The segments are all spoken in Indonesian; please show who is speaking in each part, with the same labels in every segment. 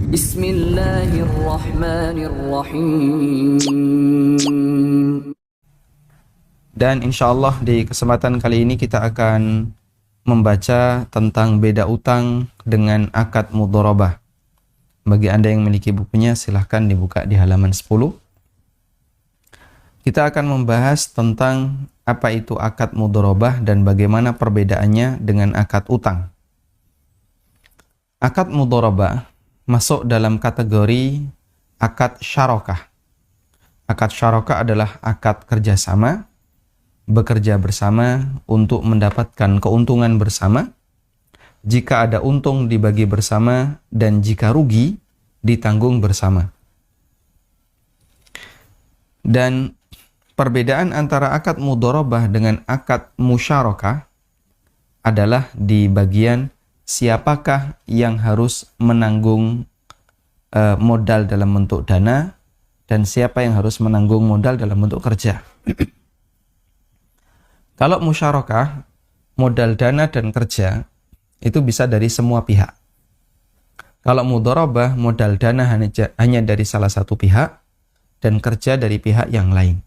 Speaker 1: Bismillahirrahmanirrahim.
Speaker 2: Dan insya Allah di kesempatan kali ini kita akan membaca tentang beda utang dengan akad mudharabah. Bagi Anda yang memiliki bukunya, silahkan dibuka di halaman 10. Kita akan membahas tentang apa itu akad mudharabah dan bagaimana perbedaannya dengan akad utang. Akad mudharabah masuk dalam kategori akad syarakah. Akad syarakah adalah akad kerjasama, bekerja bersama untuk mendapatkan keuntungan bersama. Jika ada untung dibagi bersama dan jika rugi ditanggung bersama. Dan perbedaan antara akad mudharabah dengan akad musyarakah adalah di bagian siapakah yang harus menanggung modal dalam bentuk dana dan siapa yang harus menanggung modal dalam bentuk kerja. Kalau musyarakah, modal dana dan kerja itu bisa dari semua pihak. Kalau mudharabah, modal dana hanya dari salah satu pihak dan kerja dari pihak yang lain.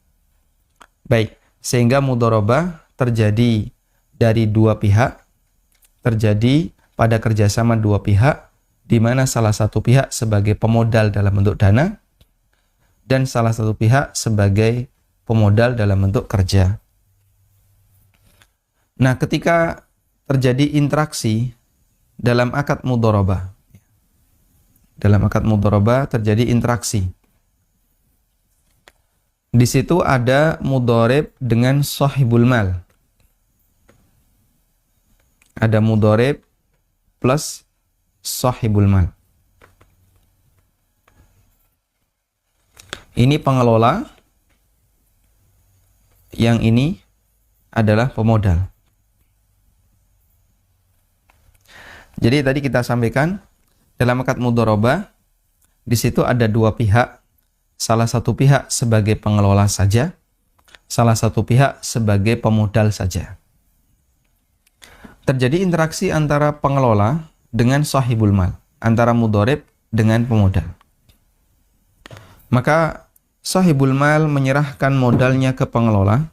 Speaker 2: Baik, sehingga mudharabah terjadi dari dua pihak, terjadi pada kerjasama dua pihak, di mana salah satu pihak sebagai pemodal dalam bentuk dana, dan salah satu pihak sebagai pemodal dalam bentuk kerja. Nah, ketika terjadi interaksi dalam akad mudharabah, terjadi interaksi. Di situ ada mudharib dengan sahibul mal. Ada mudharib plus sahibul mal. Ini pengelola, yang ini adalah pemodal. Jadi tadi kita sampaikan dalam akad mudharabah di situ ada dua pihak, salah satu pihak sebagai pengelola saja, salah satu pihak sebagai pemodal saja. Terjadi interaksi antara pengelola dengan sahibul mal, antara mudharib dengan pemodal. Maka sahibul mal menyerahkan modalnya ke pengelola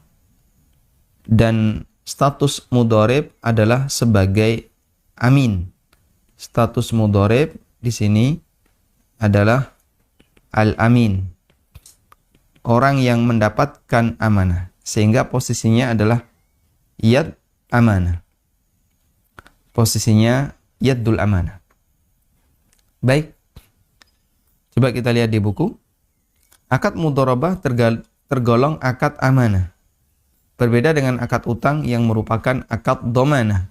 Speaker 2: dan status mudharib adalah sebagai amin. Status mudharib di sini adalah al-amin. Orang yang mendapatkan amanah, sehingga posisinya adalah yad amanah. Posisinya yaddul amanah. Baik. Coba kita lihat di buku. Akad mudharabah tergolong akad amanah. Berbeda dengan akad utang yang merupakan akad dhamanah.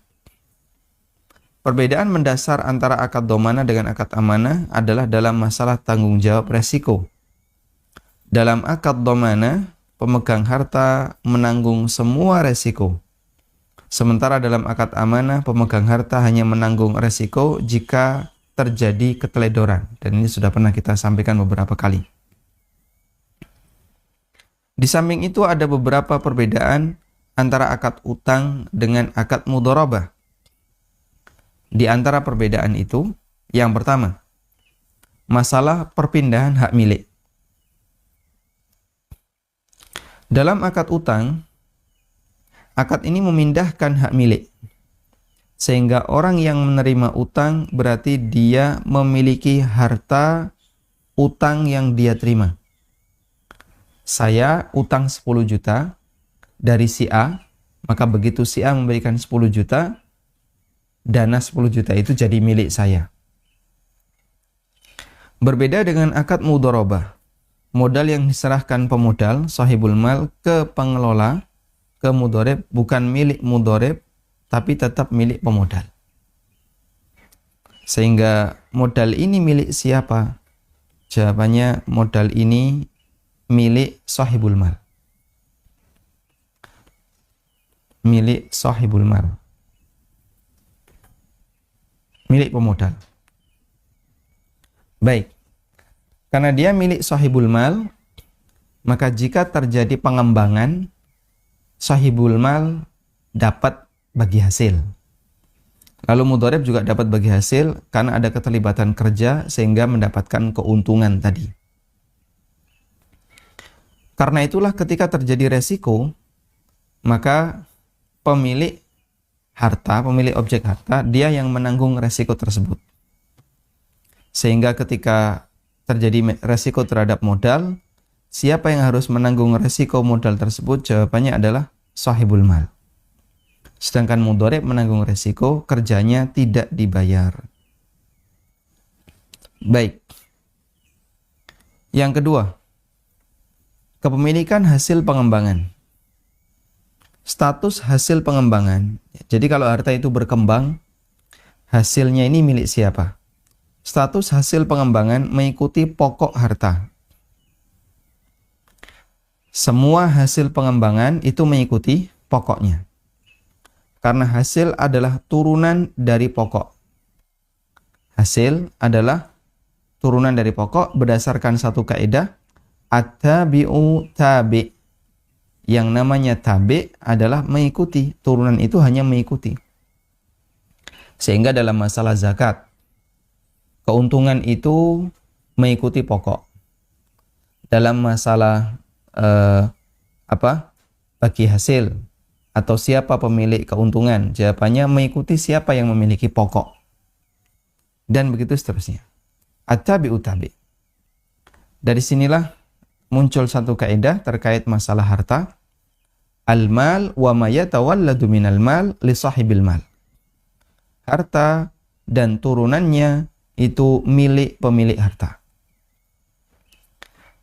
Speaker 2: Perbedaan mendasar antara akad dhamanah dengan akad amanah adalah dalam masalah tanggung jawab resiko. Dalam akad dhamanah, pemegang harta menanggung semua resiko. Sementara dalam akad amanah, pemegang harta hanya menanggung resiko jika terjadi keteledoran. Dan ini sudah pernah kita sampaikan beberapa kali. Di samping itu ada beberapa perbedaan antara akad utang dengan akad mudharabah. Di antara perbedaan itu, yang pertama, masalah perpindahan hak milik. Dalam akad utang, akad ini memindahkan hak milik. Sehingga orang yang menerima utang berarti dia memiliki harta utang yang dia terima. Saya utang 10 juta dari si A, maka begitu si A memberikan 10 juta, dana 10 juta itu jadi milik saya. Berbeda dengan akad mudharabah. Modal yang diserahkan pemodal, sahibul mal, ke pengelola, ke mudharib, bukan milik mudharib, tapi tetap milik pemodal. Sehingga modal ini milik siapa? Jawabannya modal ini milik sahibul mal. Milik sahibul mal. Milik pemodal. Baik. Karena dia milik sahibul mal, maka jika terjadi pengembangan, sahibul mal dapat bagi hasil. Lalu mudhari'b juga dapat bagi hasil karena ada keterlibatan kerja sehingga mendapatkan keuntungan tadi. Karena itulah ketika terjadi resiko, maka pemilik harta, pemilik objek harta, dia yang menanggung resiko tersebut. Sehingga ketika terjadi resiko terhadap modal, siapa yang harus menanggung resiko modal tersebut? Jawabannya adalah sahibul mal. Sedangkan mudhari'b menanggung resiko, kerjanya tidak dibayar. Baik. Yang kedua, kepemilikan hasil pengembangan. Status hasil pengembangan. Jadi kalau harta itu berkembang, hasilnya ini milik siapa? Status hasil pengembangan mengikuti pokok harta. Semua hasil pengembangan itu mengikuti pokoknya. Karena hasil adalah turunan dari pokok. Hasil adalah turunan dari pokok berdasarkan satu kaidah, at-tabi'u tabi'. Yang namanya tabi' adalah mengikuti, turunan itu hanya mengikuti. Sehingga dalam masalah zakat, keuntungan itu mengikuti pokok. Dalam masalah bagi hasil atau siapa pemilik keuntungan, jawabannya mengikuti siapa yang memiliki pokok. Dan begitu seterusnya. At-tabi'u tabi'. Dari sinilah muncul satu kaidah terkait masalah harta. Al-mal wa ma yatawalladu minal mal li sahibil mal. Harta dan turunannya itu milik pemilik harta.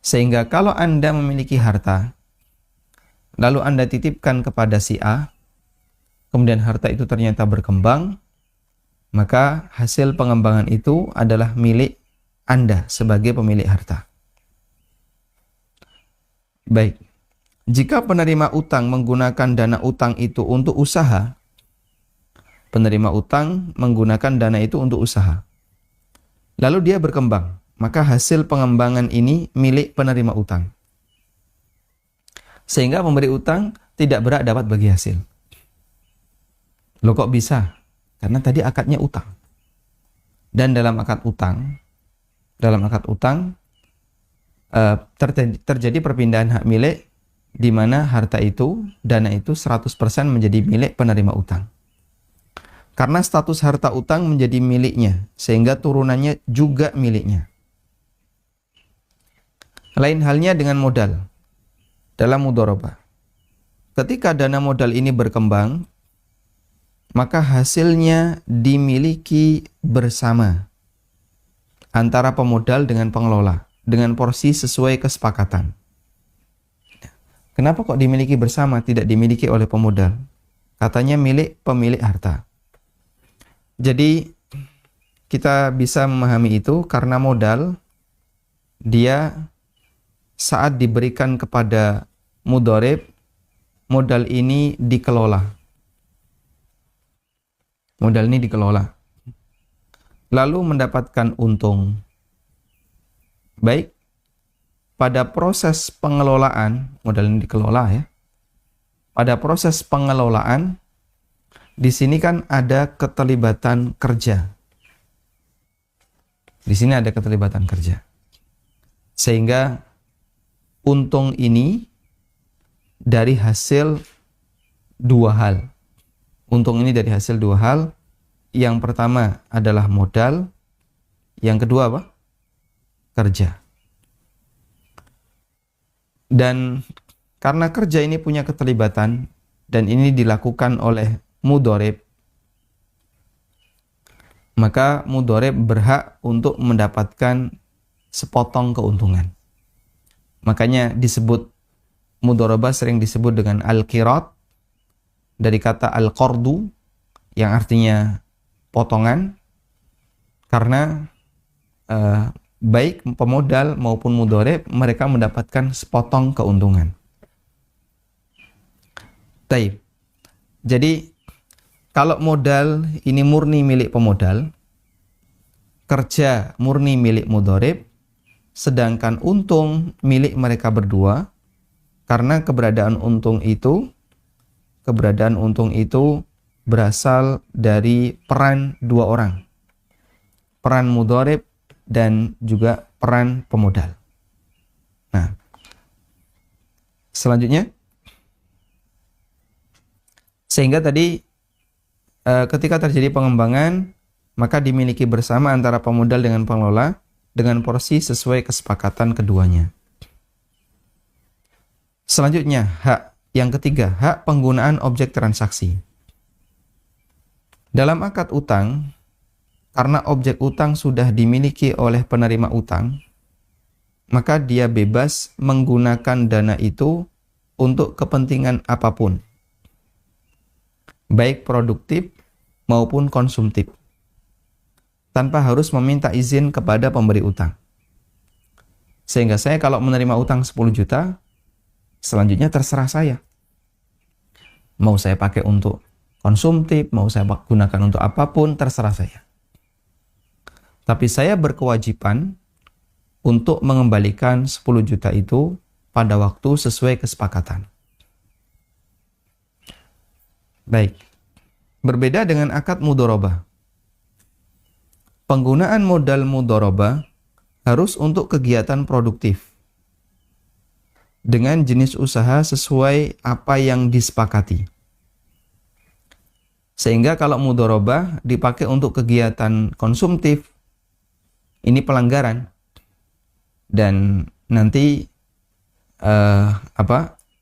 Speaker 2: Sehingga kalau Anda memiliki harta, lalu Anda titipkan kepada si A, kemudian harta itu ternyata berkembang, maka hasil pengembangan itu adalah milik Anda sebagai pemilik harta. Baik, jika penerima utang menggunakan dana utang itu untuk usaha, penerima utang menggunakan dana itu untuk usaha, lalu dia berkembang, maka hasil pengembangan ini milik penerima utang. Sehingga pemberi utang tidak berhak dapat bagi hasil. Loh kok bisa? Karena tadi akadnya utang. Dan dalam akad utang, terjadi perpindahan hak milik di mana harta itu, dana itu 100% menjadi milik penerima utang. Karena status harta utang menjadi miliknya, sehingga turunannya juga miliknya. Lain halnya dengan modal. Dalam mudharabah, ketika dana modal ini berkembang, maka hasilnya dimiliki bersama antara pemodal dengan pengelola, dengan porsi sesuai kesepakatan. Kenapa kok dimiliki bersama, tidak dimiliki oleh pemodal? Katanya milik pemilik harta. Jadi kita bisa memahami itu karena modal, dia saat diberikan kepada mudhari'b, modal ini dikelola. Modal ini dikelola. Lalu mendapatkan untung. Baik, pada proses pengelolaan, modal ini dikelola ya. Pada proses pengelolaan, di sini kan ada keterlibatan kerja. Di sini ada keterlibatan kerja. Sehingga untung ini dari hasil dua hal. Untung ini dari hasil dua hal. Yang pertama adalah modal. Yang kedua apa? Kerja. Dan karena kerja ini punya keterlibatan dan ini dilakukan oleh mudhari'b, maka mudhari'b berhak untuk mendapatkan sepotong keuntungan. Makanya disebut mudharabah sering disebut dengan al-qirat dari kata al-qardu yang artinya potongan, karena baik pemodal maupun mudhari'b mereka mendapatkan sepotong keuntungan. Taib. Jadi kalau modal ini murni milik pemodal, kerja murni milik mudhari'b, sedangkan untung milik mereka berdua, karena keberadaan untung itu berasal dari peran dua orang. Peran mudharib dan juga peran pemodal. Nah, selanjutnya, sehingga tadi ketika terjadi pengembangan, maka dimiliki bersama antara pemodal dengan pengelola dengan porsi sesuai kesepakatan keduanya. Selanjutnya, hak yang ketiga, hak penggunaan objek transaksi. Dalam akad utang, karena objek utang sudah dimiliki oleh penerima utang, maka dia bebas menggunakan dana itu untuk kepentingan apapun, baik produktif maupun konsumtif, tanpa harus meminta izin kepada pemberi utang. Sehingga saya kalau menerima utang 10 juta, selanjutnya terserah saya. Mau saya pakai untuk konsumtif, mau saya gunakan untuk apapun, terserah saya. Tapi saya berkewajiban untuk mengembalikan 10 juta itu pada waktu sesuai kesepakatan. Baik. Berbeda dengan akad mudharabah. Penggunaan modal mudharabah harus untuk kegiatan produktif dengan jenis usaha sesuai apa yang disepakati. Sehingga kalau mudharabah dipakai untuk kegiatan konsumtif, ini pelanggaran. Dan nanti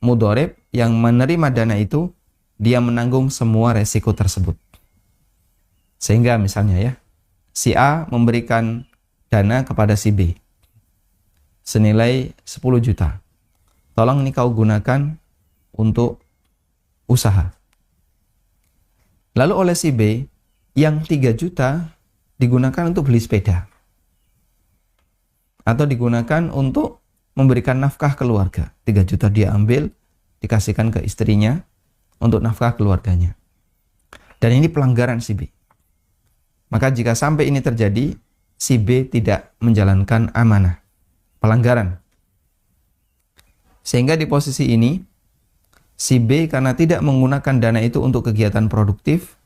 Speaker 2: mudharib yang menerima dana itu, dia menanggung semua resiko tersebut. Sehingga misalnya ya, si A memberikan dana kepada si B senilai 10 juta. Tolong ini kau gunakan untuk usaha. Lalu oleh si B, yang 3 juta digunakan untuk beli sepeda. Atau digunakan untuk memberikan nafkah keluarga. 3 juta dia ambil, dikasihkan ke istrinya untuk nafkah keluarganya. Dan ini pelanggaran si B. Maka jika sampai ini terjadi, si B tidak menjalankan amanah. Pelanggaran. Sehingga di posisi ini, si B karena tidak menggunakan dana itu untuk kegiatan produktif,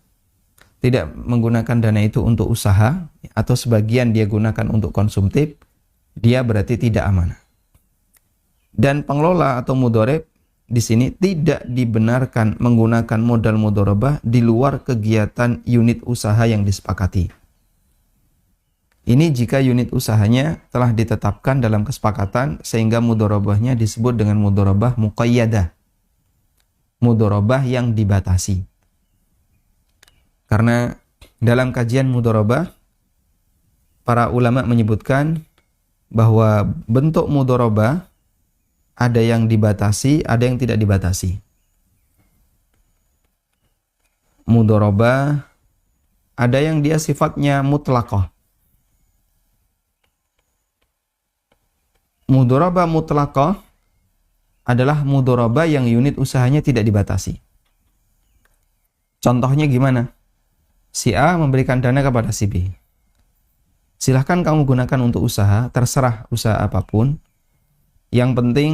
Speaker 2: tidak menggunakan dana itu untuk usaha, atau sebagian dia gunakan untuk konsumtif, dia berarti tidak amanah. Dan pengelola atau mudharib di sini tidak dibenarkan menggunakan modal mudharabah di luar kegiatan unit usaha yang disepakati. Ini jika unit usahanya telah ditetapkan dalam kesepakatan sehingga mudharabahnya disebut dengan mudharabah muqayyadah. Mudharabah yang dibatasi. Karena dalam kajian mudharabah, para ulama menyebutkan bahwa bentuk mudharabah ada yang dibatasi, ada yang tidak dibatasi. Mudharabah ada yang dia sifatnya mutlaqah. Mudharabah mutlaqah adalah mudharabah yang unit usahanya tidak dibatasi. Contohnya gimana? Si A memberikan dana kepada si B. Silahkan kamu gunakan untuk usaha, terserah usaha apapun. Yang penting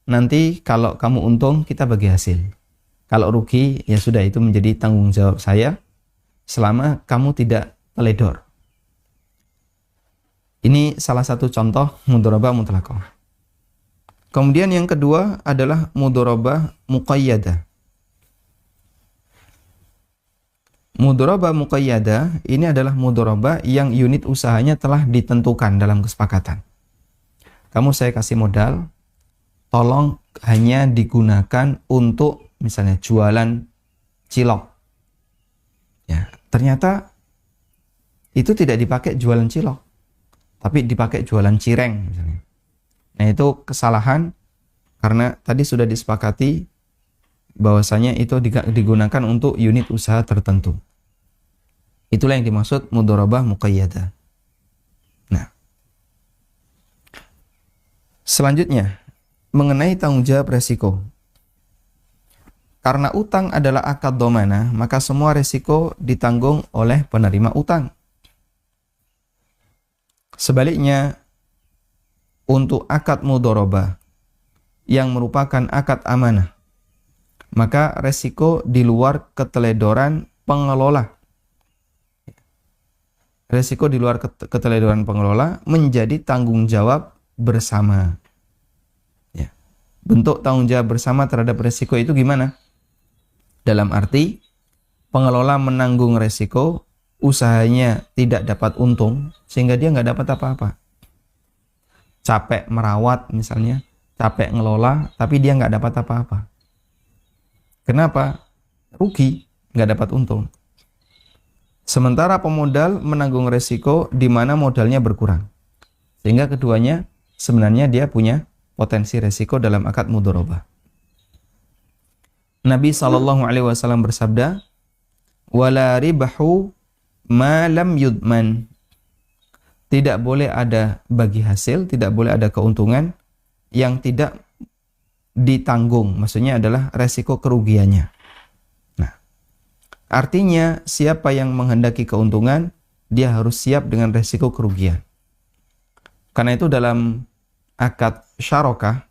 Speaker 2: nanti kalau kamu untung, kita bagi hasil. Kalau rugi, ya sudah, itu menjadi tanggung jawab saya selama kamu tidak teledor. Ini salah satu contoh mudharabah mutlaqah. Kemudian yang kedua adalah mudharabah muqayyadah. Mudharabah muqayyadah ini adalah mudharabah yang unit usahanya telah ditentukan dalam kesepakatan. Kamu saya kasih modal, tolong hanya digunakan untuk misalnya jualan cilok. Ya, ternyata itu tidak dipakai jualan cilok, tapi dipakai jualan cireng misalnya. Nah, itu kesalahan karena tadi sudah disepakati bahwasanya itu digunakan untuk unit usaha tertentu. Itulah yang dimaksud mudharabah muqayyadah. Nah, selanjutnya mengenai tanggung jawab resiko. Karena utang adalah akad dhamanah, maka semua resiko ditanggung oleh penerima utang. Sebaliknya, untuk akad mudharabah yang merupakan akad amanah, maka resiko di luar keteledoran pengelola. Resiko di luar keteledoran pengelola menjadi tanggung jawab bersama. Ya. Bentuk tanggung jawab bersama terhadap resiko itu gimana? Dalam arti, pengelola menanggung resiko, usahanya tidak dapat untung, sehingga dia nggak dapat apa-apa. Capek merawat misalnya, capek ngelola, tapi dia nggak dapat apa-apa. Kenapa? Rugi, nggak dapat untung. Sementara pemodal menanggung resiko di mana modalnya berkurang. Sehingga keduanya sebenarnya dia punya potensi resiko dalam akad mudharabah. Nabi SAW bersabda, "Wala ribahu ma lam yudman." Tidak boleh ada bagi hasil, tidak boleh ada keuntungan yang tidak ditanggung. Maksudnya adalah resiko kerugiannya. Artinya, siapa yang menghendaki keuntungan, dia harus siap dengan resiko kerugian. Karena itu dalam akad syarokah,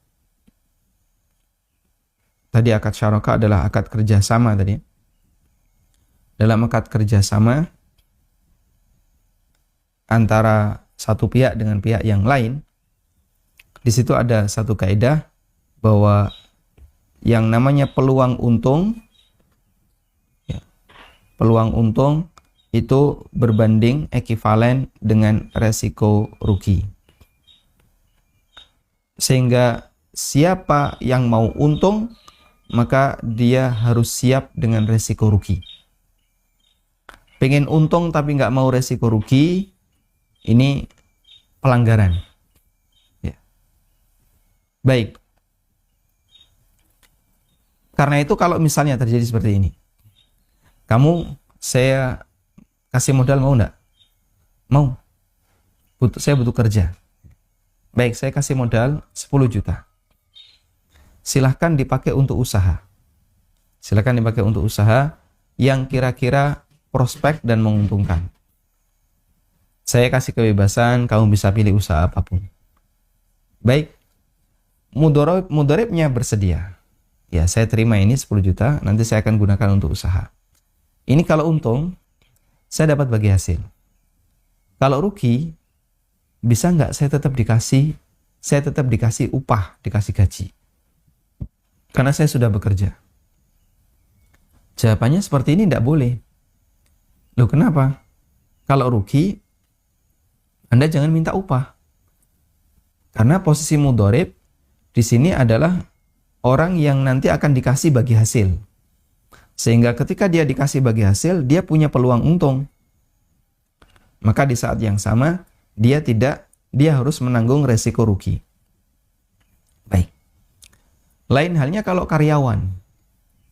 Speaker 2: tadi akad syarokah adalah akad kerjasama tadi. Dalam akad kerjasama antara satu pihak dengan pihak yang lain, di situ ada satu kaidah bahwa yang namanya peluang untung itu berbanding ekivalen dengan resiko rugi. Sehingga siapa yang mau untung, maka dia harus siap dengan resiko rugi. Pengen untung tapi nggak mau resiko rugi, ini pelanggaran. Ya. Baik. Karena itu kalau misalnya terjadi seperti ini, saya kasih modal, mau enggak? Mau. Saya butuh kerja. Baik, saya kasih modal 10 juta. Silahkan dipakai untuk usaha. Silahkan dipakai untuk usaha yang kira-kira prospek dan menguntungkan. Saya kasih kebebasan, kamu bisa pilih usaha apapun. Baik, mudharibnya bersedia. Ya, saya terima ini 10 juta, nanti saya akan gunakan untuk usaha. Ini kalau untung, saya dapat bagi hasil. Kalau rugi, bisa nggak saya tetap dikasih upah, dikasih gaji. Karena saya sudah bekerja. Jawabannya seperti ini tidak boleh. Loh kenapa? Kalau rugi, Anda jangan minta upah. Karena posisi mudharib di sini adalah orang yang nanti akan dikasih bagi hasil. Sehingga ketika dia dikasih bagi hasil, dia punya peluang untung. Maka di saat yang sama, dia harus menanggung resiko rugi. Baik. Lain halnya kalau karyawan.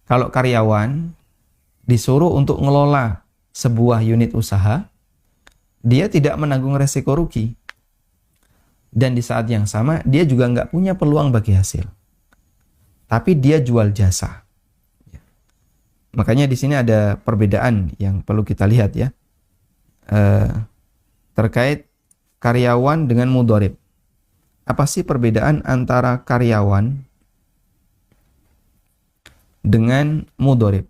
Speaker 2: Kalau karyawan disuruh untuk ngelola sebuah unit usaha, dia tidak menanggung resiko rugi. Dan di saat yang sama, dia juga nggak punya peluang bagi hasil. Tapi dia jual jasa. Makanya di sini ada perbedaan yang perlu kita lihat ya, terkait karyawan dengan mudharib. Apa sih perbedaan antara karyawan dengan mudharib?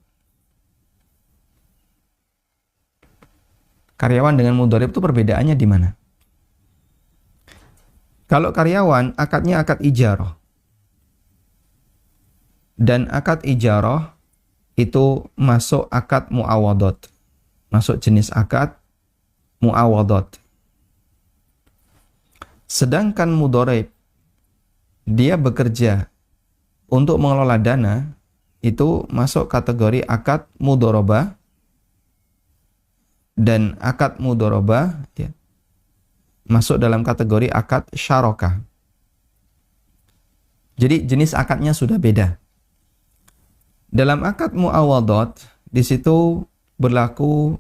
Speaker 2: Karyawan dengan mudharib itu perbedaannya di mana? Kalau karyawan, akadnya akad ijarah. Dan akad ijarah itu masuk akad muawadot. Masuk jenis akad muawadot. Sedangkan mudharib, dia bekerja untuk mengelola dana, itu masuk kategori akad mudharabah. Dan akad mudharabah ya, masuk dalam kategori akad syarokah. Jadi jenis akadnya sudah beda. Dalam akad muawadot, di situ berlaku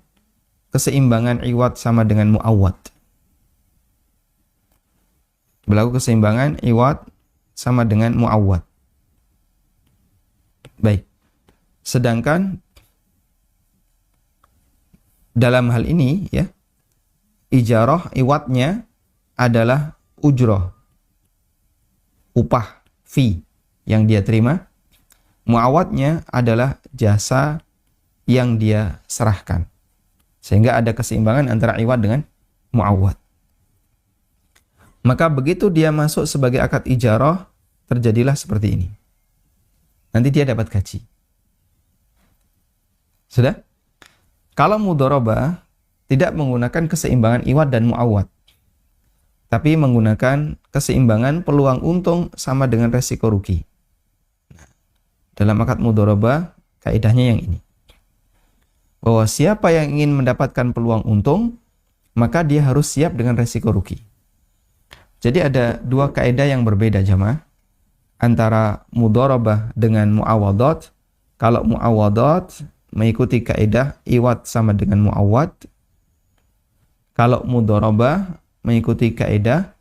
Speaker 2: keseimbangan iwad sama dengan muawad. Berlaku keseimbangan iwad sama dengan muawad. Baik. Sedangkan dalam hal ini ya, ijarah iwadnya adalah ujroh, upah, fee yang dia terima. Muawadnya adalah jasa yang dia serahkan. Sehingga ada keseimbangan antara iwad dengan muawwad. Maka begitu dia masuk sebagai akad ijarah, terjadilah seperti ini. Nanti dia dapat gaji. Sudah? Kalau mudharabah tidak menggunakan keseimbangan iwad dan muawwad, tapi menggunakan keseimbangan peluang untung sama dengan resiko rugi. Dalam akad mudharabah, kaidahnya yang ini. Bahwa siapa yang ingin mendapatkan peluang untung, maka dia harus siap dengan resiko rugi. Jadi ada dua kaidah yang berbeda jamaah, antara mudharabah dengan muawadat. Kalau muawadat mengikuti kaidah iwad sama dengan muawwad. Kalau mudharabah mengikuti kaidah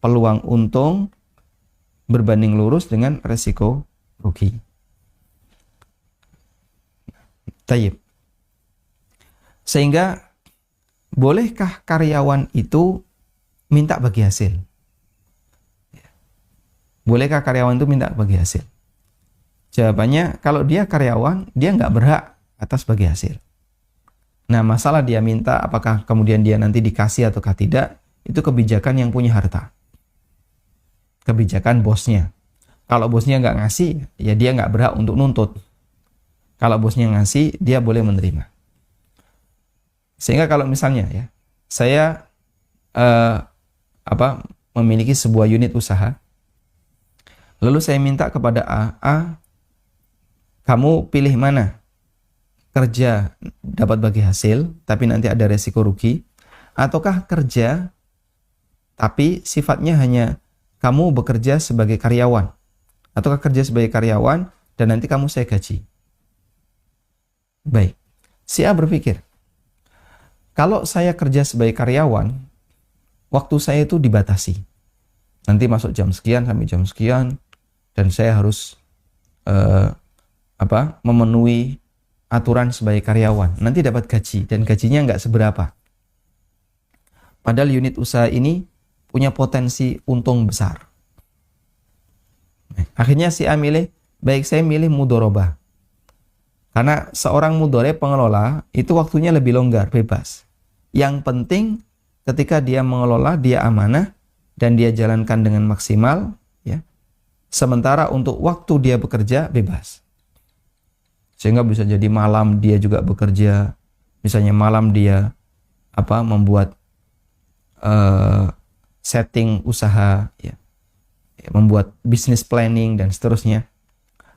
Speaker 2: peluang untung berbanding lurus dengan resiko rugi. Tayyib. Sehingga bolehkah karyawan itu minta bagi hasil? Bolehkah karyawan itu minta bagi hasil? Jawabannya, kalau dia karyawan, dia nggak berhak atas bagi hasil. Nah, masalah dia minta, apakah kemudian dia nanti dikasih ataukah tidak, itu kebijakan yang punya harta. Kebijakan bosnya. Kalau bosnya nggak ngasih, ya dia nggak berhak untuk nuntut. Kalau bosnya ngasih, dia boleh menerima. Sehingga kalau misalnya ya, saya memiliki sebuah unit usaha, lalu saya minta kepada A, kamu pilih mana? Kerja dapat bagi hasil, tapi nanti ada resiko rugi, ataukah kerja, tapi sifatnya hanya kamu bekerja sebagai karyawan, ataukah kerja sebagai karyawan, dan nanti kamu saya gaji. Baik, si A berpikir, kalau saya kerja sebagai karyawan, waktu saya itu dibatasi. Nanti masuk jam sekian sampai jam sekian, dan saya harus memenuhi aturan sebagai karyawan. Nanti dapat gaji, dan gajinya nggak seberapa. Padahal unit usaha ini punya potensi untung besar. Akhirnya si A milih, baik saya milih mudharabah. Karena seorang mudharib pengelola itu waktunya lebih longgar, bebas. Yang penting ketika dia mengelola, dia amanah dan dia jalankan dengan maksimal, ya. Sementara untuk waktu dia bekerja bebas. Sehingga bisa jadi malam dia juga bekerja, misalnya malam dia membuat setting usaha, ya. Membuat business planning dan seterusnya,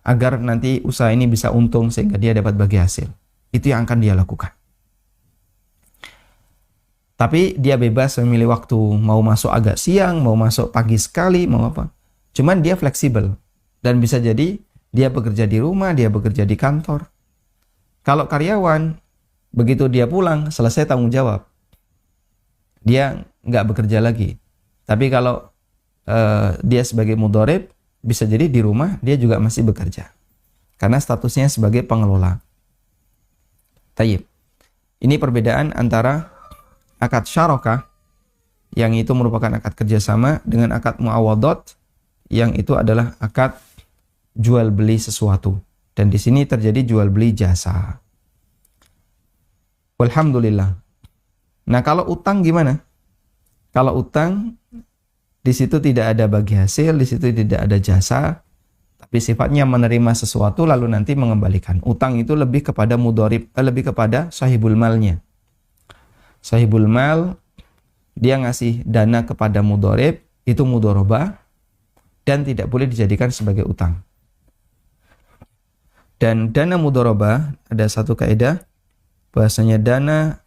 Speaker 2: agar nanti usaha ini bisa untung sehingga dia dapat bagi hasil. Itu yang akan dia lakukan. Tapi dia bebas memilih waktu, mau masuk agak siang, mau masuk pagi sekali, mau apa. Cuman dia fleksibel. Dan bisa jadi dia bekerja di rumah, dia bekerja di kantor. Kalau karyawan, begitu dia pulang, selesai tanggung jawab. Dia nggak bekerja lagi. Tapi kalau dia sebagai mudharib, bisa jadi di rumah dia juga masih bekerja. Karena statusnya sebagai pengelola. Tayyib. Ini perbedaan antara akad syarakah, yang itu merupakan akad kerjasama, dengan akad muawadat, yang itu adalah akad jual beli sesuatu. Dan di sini terjadi jual beli jasa. Walhamdulillah. Nah, kalau utang gimana? Kalau utang, di situ tidak ada bagi hasil, di situ tidak ada jasa, tapi sifatnya menerima sesuatu lalu nanti mengembalikan. Utang itu lebih kepada mudharib, lebih kepada sahibul malnya. Sahibul mal, dia ngasih dana kepada mudharib, itu mudharabah, dan tidak boleh dijadikan sebagai utang. Dan dana mudharabah, ada satu kaidah, bahasanya dana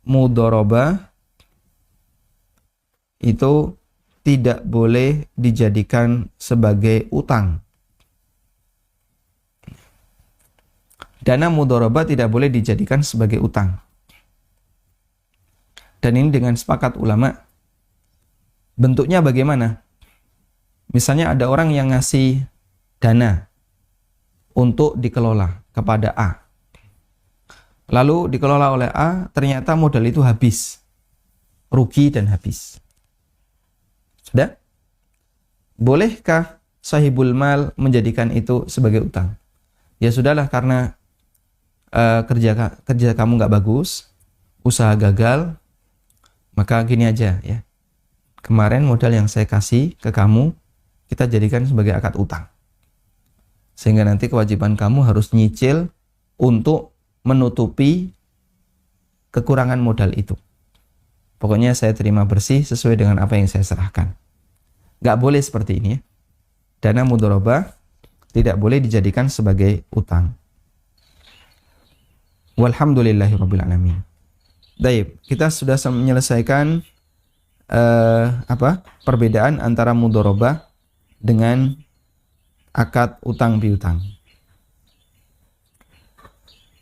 Speaker 2: mudharabah itu tidak boleh dijadikan sebagai utang. Dana mudharabah tidak boleh dijadikan sebagai utang. Dan ini dengan sepakat ulama. Bentuknya bagaimana? Misalnya ada orang yang ngasih dana untuk dikelola kepada A. Lalu dikelola oleh A, ternyata modal itu habis. Rugi dan habis. Sudah? Bolehkah sahibul mal menjadikan itu sebagai utang? Ya sudahlah, karena kerja kamu nggak bagus, usaha gagal, maka gini aja ya. Kemarin modal yang saya kasih ke kamu, kita jadikan sebagai akad utang. Sehingga nanti kewajiban kamu harus nyicil untuk menutupi kekurangan modal itu. Pokoknya saya terima bersih sesuai dengan apa yang saya serahkan. Nggak boleh seperti ini ya. Dana mudharabah tidak boleh dijadikan sebagai utang. Walhamdulillahirrabbilalamin. Baik, kita sudah menyelesaikan perbedaan antara mudharabah dengan akad utang piutang.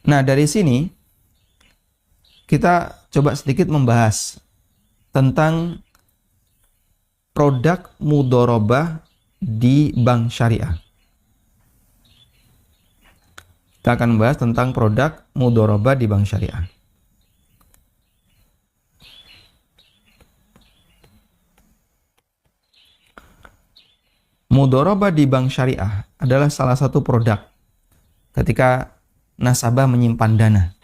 Speaker 2: Nah, dari sini kita coba sedikit membahas tentang produk mudharabah di bank syariah. Kita akan membahas tentang produk mudharabah di bank syariah. Mudharabah di bank syariah adalah salah satu produk ketika nasabah menyimpan dana.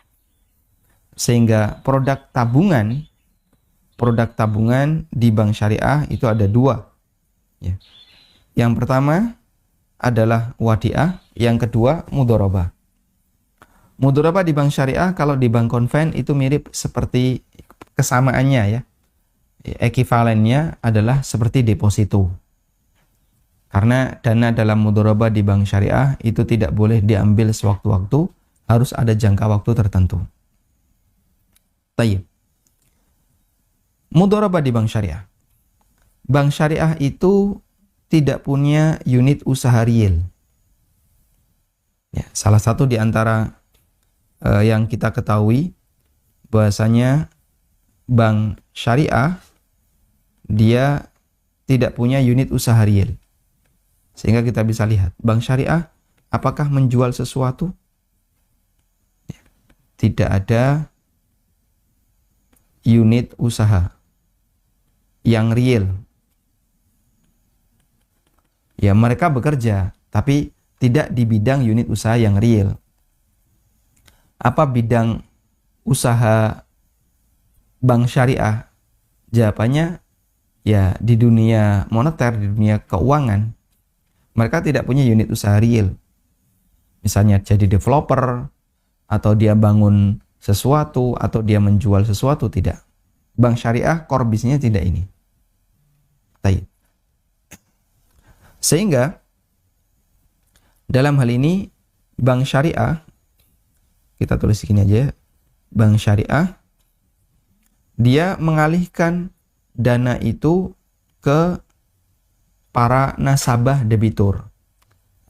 Speaker 2: Sehingga produk tabungan di bank syariah itu ada dua. Ya. Yang pertama adalah wadiah, yang kedua mudharabah. Mudharabah di bank syariah kalau di bank konven itu mirip seperti kesamaannya ya. Ekivalennya adalah seperti deposito. Karena dana dalam mudharabah di bank syariah itu tidak boleh diambil sewaktu-waktu, harus ada jangka waktu tertentu. Tayyib. Mudharabah di bank syariah. Bank syariah itu tidak punya unit usaha real. Ya, salah satu di antara yang kita ketahui bahwasanya bank syariah dia tidak punya unit usaha real. Sehingga kita bisa lihat bank syariah apakah menjual sesuatu? Ya, tidak ada unit usaha yang real. Ya, mereka bekerja tapi tidak di bidang unit usaha yang real. Apa bidang usaha bank syariah? Jawabannya ya di dunia moneter, di dunia keuangan. Mereka tidak punya unit usaha real. Misalnya jadi developer, atau dia bangun sesuatu, atau dia menjual sesuatu, tidak. Bank syariah core bisnisnya tidak ini. Baik. Sehingga dalam hal ini bank syariah, kita tulis segini aja, bank syariah dia mengalihkan dana itu ke para nasabah debitur,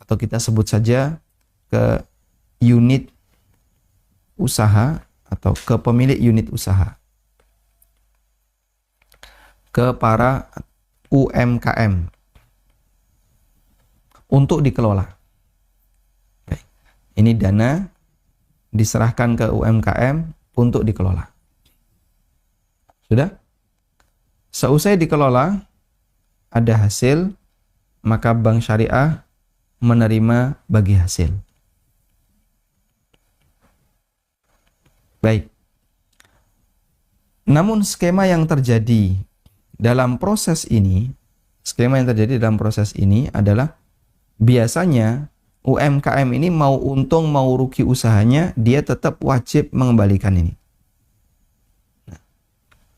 Speaker 2: atau kita sebut saja ke unit usaha atau ke pemilik unit usaha, ke para UMKM untuk dikelola. Baik. Ini dana diserahkan ke UMKM untuk dikelola. Sudah? Seusai dikelola, ada hasil, maka bank syariah menerima bagi hasil. Baik. Namun skema yang terjadi dalam proses ini adalah biasanya UMKM ini mau untung mau rugi usahanya, dia tetap wajib mengembalikan ini. Nah,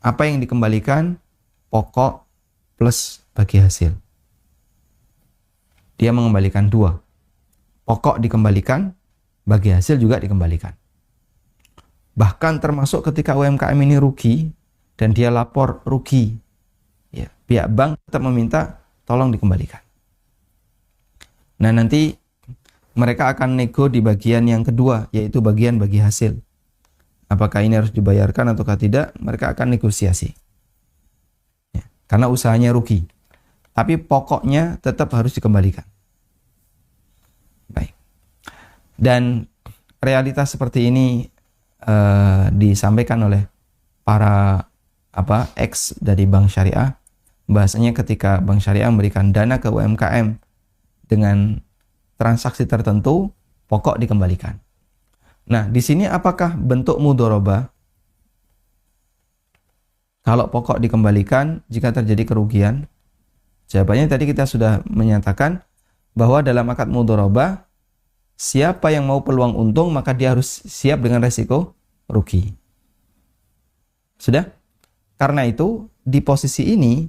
Speaker 2: apa yang dikembalikan? Pokok plus bagi hasil. Dia mengembalikan dua. Pokok dikembalikan, bagi hasil juga dikembalikan. Bahkan termasuk ketika UMKM ini rugi dan dia lapor rugi, ya, pihak bank tetap meminta tolong dikembalikan. Nah, nanti mereka akan nego di bagian yang kedua, yaitu bagian bagi hasil. Apakah ini harus dibayarkan ataukah tidak, mereka akan negosiasi. Ya, karena usahanya rugi. Tapi pokoknya tetap harus dikembalikan. Baik. Dan realitas seperti ini disampaikan oleh para ex dari bank syariah. Bahasanya ketika bank syariah memberikan dana ke UMKM dengan transaksi tertentu, pokok dikembalikan. Nah, di sini apakah bentuk mudharabah? Kalau pokok dikembalikan jika terjadi kerugian? Jawabannya tadi kita sudah menyatakan bahwa dalam akad mudharabah, siapa yang mau peluang untung maka dia harus siap dengan resiko rugi. Sudah? Karena itu, di posisi ini,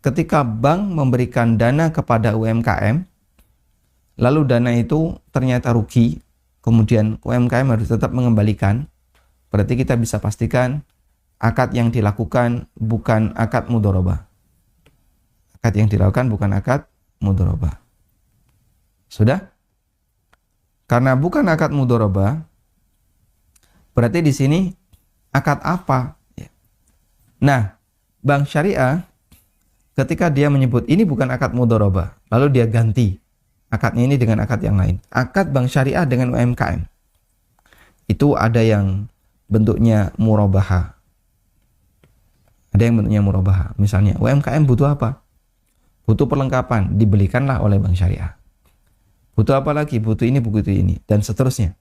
Speaker 2: ketika bank memberikan dana kepada UMKM, lalu dana itu ternyata rugi, kemudian UMKM harus tetap mengembalikan, berarti kita bisa pastikan akad yang dilakukan bukan akad mudharabah. Akad yang dilakukan bukan akad mudharabah. Sudah? Karena bukan akad mudharabah, berarti di sini akad apa? Nah, bank syariah ketika dia menyebut ini bukan akad mudharabah, lalu dia ganti akadnya ini dengan akad yang lain. Akad bank syariah dengan UMKM. Itu ada yang bentuknya murabaha. Ada yang bentuknya murabaha. Misalnya, UMKM butuh apa? Butuh perlengkapan, dibelikanlah oleh bank syariah. Butuh apa lagi? Butuh ini, butuh ini, dan seterusnya.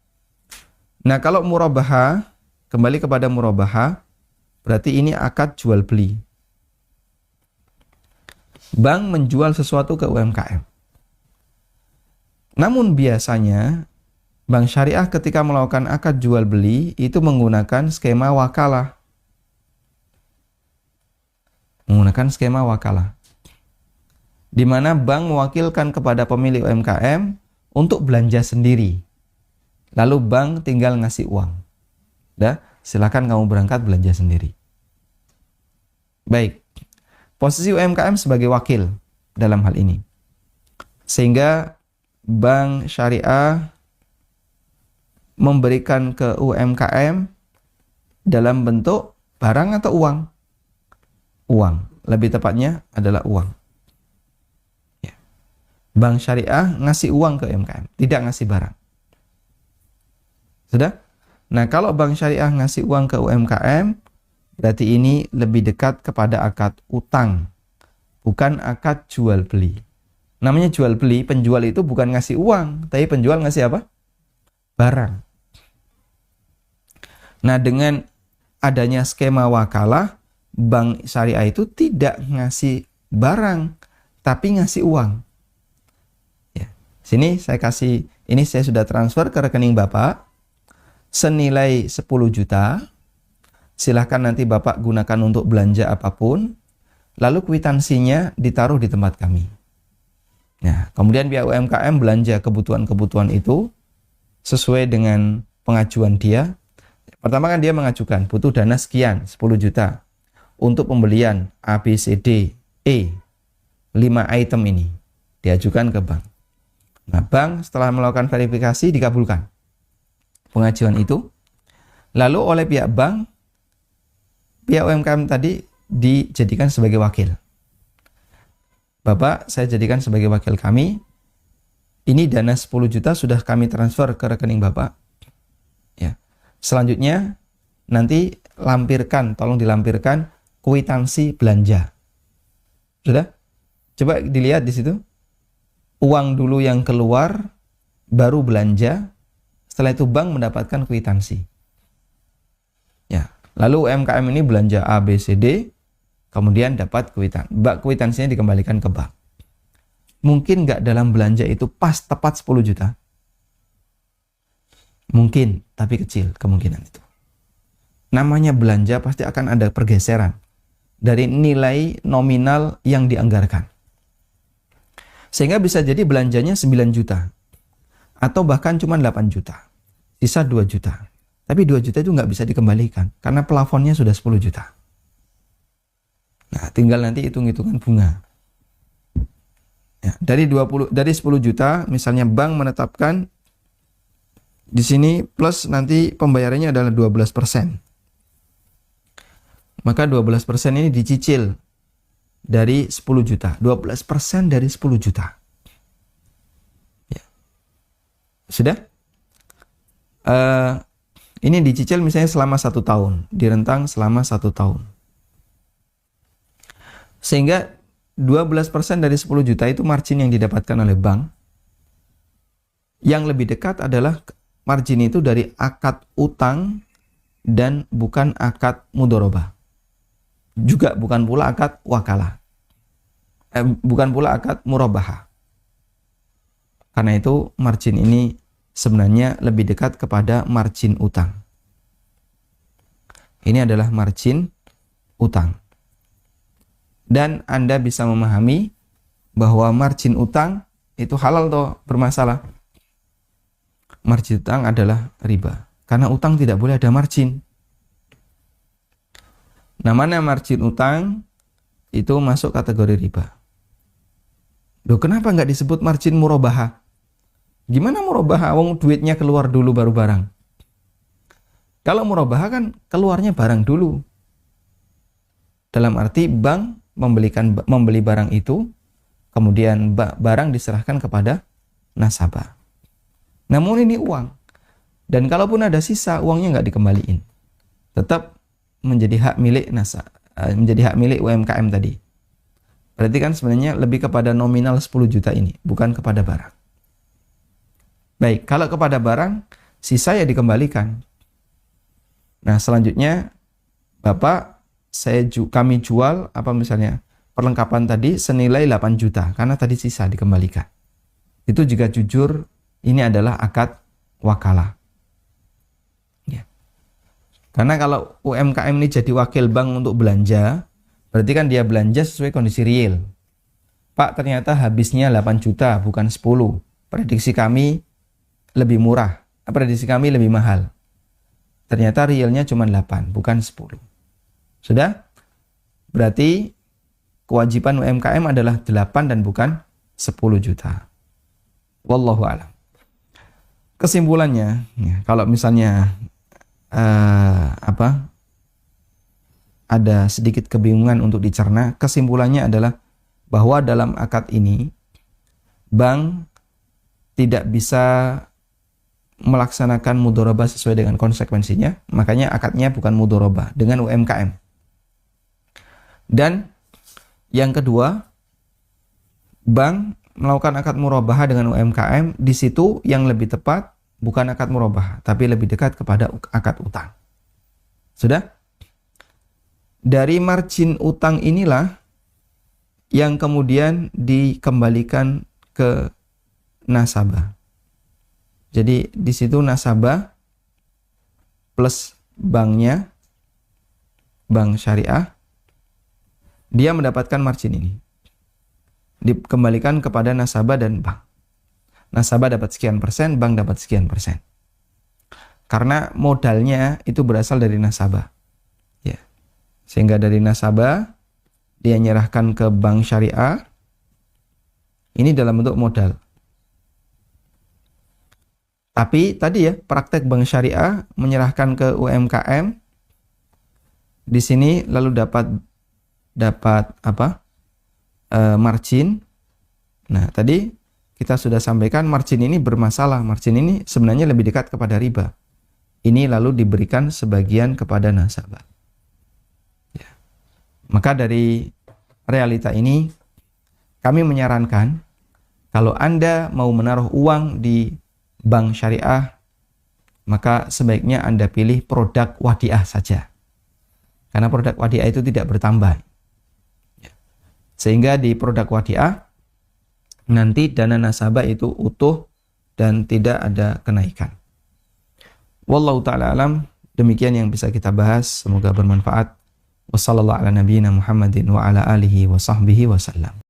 Speaker 2: Nah, kalau murabaha, kembali kepada murabaha, berarti ini akad jual beli. Bank menjual sesuatu ke UMKM. Namun biasanya, bank syariah ketika melakukan akad jual beli, itu menggunakan skema wakalah. Menggunakan skema wakalah. Di mana bank mewakilkan kepada pemilik UMKM untuk belanja sendiri. Lalu bank tinggal ngasih uang. Dah, silakan kamu berangkat belanja sendiri. Baik. Posisi UMKM sebagai wakil dalam hal ini. Sehingga bank syariah memberikan ke UMKM dalam bentuk barang atau uang? Uang. Lebih tepatnya adalah uang. Ya. Bank syariah ngasih uang ke UMKM, tidak ngasih barang. Sudah? Nah, kalau bank syariah ngasih uang ke UMKM, berarti ini lebih dekat kepada akad utang, bukan akad jual beli. Namanya jual beli, penjual itu bukan ngasih uang, tapi penjual ngasih apa? Barang. Nah, dengan adanya skema wakalah, bank syariah itu tidak ngasih barang, tapi ngasih uang. Ya. Sini saya kasih, ini saya sudah transfer ke rekening Bapak, senilai 10 juta, silahkan nanti Bapak gunakan untuk belanja apapun, lalu kwitansinya ditaruh di tempat kami. Nah, kemudian pihak UMKM belanja kebutuhan-kebutuhan itu sesuai dengan pengajuan dia. Pertama kan dia mengajukan butuh dana sekian, 10 juta, untuk pembelian A, B, C, D, E, 5 item ini. Diajukan ke bank. Nah, bank setelah melakukan verifikasi dikabulkan pengajuan itu, lalu oleh pihak bank, pihak UMKM tadi dijadikan sebagai wakil. Bapak, saya jadikan sebagai wakil kami, ini dana 10 juta sudah kami transfer ke rekening Bapak. Ya. Selanjutnya, nanti lampirkan, tolong dilampirkan kwitansi belanja. Sudah? Coba dilihat di situ. Uang dulu yang keluar, baru belanja. Setelah itu bank mendapatkan kwitansi. Ya, lalu UMKM ini belanja A, B, C, D, kemudian dapat kwitansi. Kwitansinya dikembalikan ke bank. Mungkin nggak dalam belanja itu pas tepat 10 juta? Mungkin, tapi kecil kemungkinan itu. Namanya belanja pasti akan ada pergeseran dari nilai nominal yang dianggarkan. Sehingga bisa jadi belanjanya 9 juta. Atau bahkan cuma 8 juta. Sisa 2 juta. Tapi 2 juta itu nggak bisa dikembalikan. Karena plafonnya sudah 10 juta. Nah, tinggal nanti hitung-hitungan bunga. Ya, dari 10 juta, misalnya bank menetapkan di sini plus nanti pembayarannya adalah 12%. Maka 12% ini dicicil dari 10 juta. 12% dari 10 juta. Sudah? Ini dicicil misalnya selama 1 tahun, direntang selama 1 tahun. Sehingga 12% dari 10 juta itu margin yang didapatkan oleh bank. Yang lebih dekat adalah margin itu dari akad utang dan bukan akad mudharabah. Juga bukan pula akad wakalah. Bukan pula akad murabahah. Karena itu margin ini sebenarnya lebih dekat kepada margin utang. Ini adalah margin utang. Dan Anda bisa memahami bahwa margin utang itu halal atau bermasalah. Margin utang adalah riba. Karena utang tidak boleh ada margin. Namanya margin utang itu masuk kategori riba. Loh, kenapa nggak disebut margin murabahah? Gimana murabahah? Wong duitnya keluar dulu baru barang. Kalau murabahah kan keluarnya barang dulu. Dalam arti bank membeli barang itu, kemudian barang diserahkan kepada nasabah. Namun ini uang. Dan kalaupun ada sisa, uangnya nggak dikembaliin. Tetap menjadi hak milik menjadi hak milik UMKM tadi. Berarti kan sebenarnya lebih kepada nominal 10 juta ini, bukan kepada barang. Baik, kalau kepada barang, sisa ya dikembalikan. Nah, selanjutnya Bapak, kami jual misalnya perlengkapan tadi senilai 8 juta karena tadi sisa dikembalikan. Itu jika jujur ini adalah akad wakalah. Ya. Karena kalau UMKM ini jadi wakil bank untuk belanja, berarti kan dia belanja sesuai kondisi real. Pak, ternyata habisnya 8 juta bukan 10. Prediksi kami lebih murah, prediksi kami lebih mahal. Ternyata realnya cuma 8, bukan 10. Sudah? Berarti kewajiban UMKM adalah 8 dan bukan 10 juta. Wallahu a'lam. Kesimpulannya, ya, kalau misalnya ada sedikit kebingungan untuk dicerna, kesimpulannya adalah bahwa dalam akad ini bank tidak bisa melaksanakan mudharabah sesuai dengan konsekuensinya, makanya akadnya bukan mudharabah dengan UMKM. Dan yang kedua, bank melakukan akad murabahah dengan UMKM, di situ yang lebih tepat bukan akad murabahah, tapi lebih dekat kepada akad utang. Sudah? Dari margin utang inilah yang kemudian dikembalikan ke nasabah. Jadi di situ nasabah plus banknya, bank syariah, dia mendapatkan margin ini. Dikembalikan kepada nasabah dan bank. Nasabah dapat sekian persen, bank dapat sekian persen. Karena modalnya itu berasal dari nasabah. Ya. Sehingga dari nasabah, dia nyerahkan ke bank syariah, ini dalam bentuk modal. Tapi tadi ya, praktek bank syariah menyerahkan ke UMKM, di sini lalu dapat margin. Nah, tadi kita sudah sampaikan margin ini bermasalah. Margin ini sebenarnya lebih dekat kepada riba. Ini lalu diberikan sebagian kepada nasabah. Ya. Maka dari realita ini, kami menyarankan kalau Anda mau menaruh uang di bank syariah, maka sebaiknya Anda pilih produk wadiah saja. Karena produk wadiah itu tidak bertambah. Sehingga di produk wadiah, nanti dana nasabah itu utuh dan tidak ada kenaikan. Wallahu ta'ala alam, demikian yang bisa kita bahas. Semoga bermanfaat. Wassallallahu ala nabiyyina Muhammadin wa ala alihi wa sahbihi wa sallam.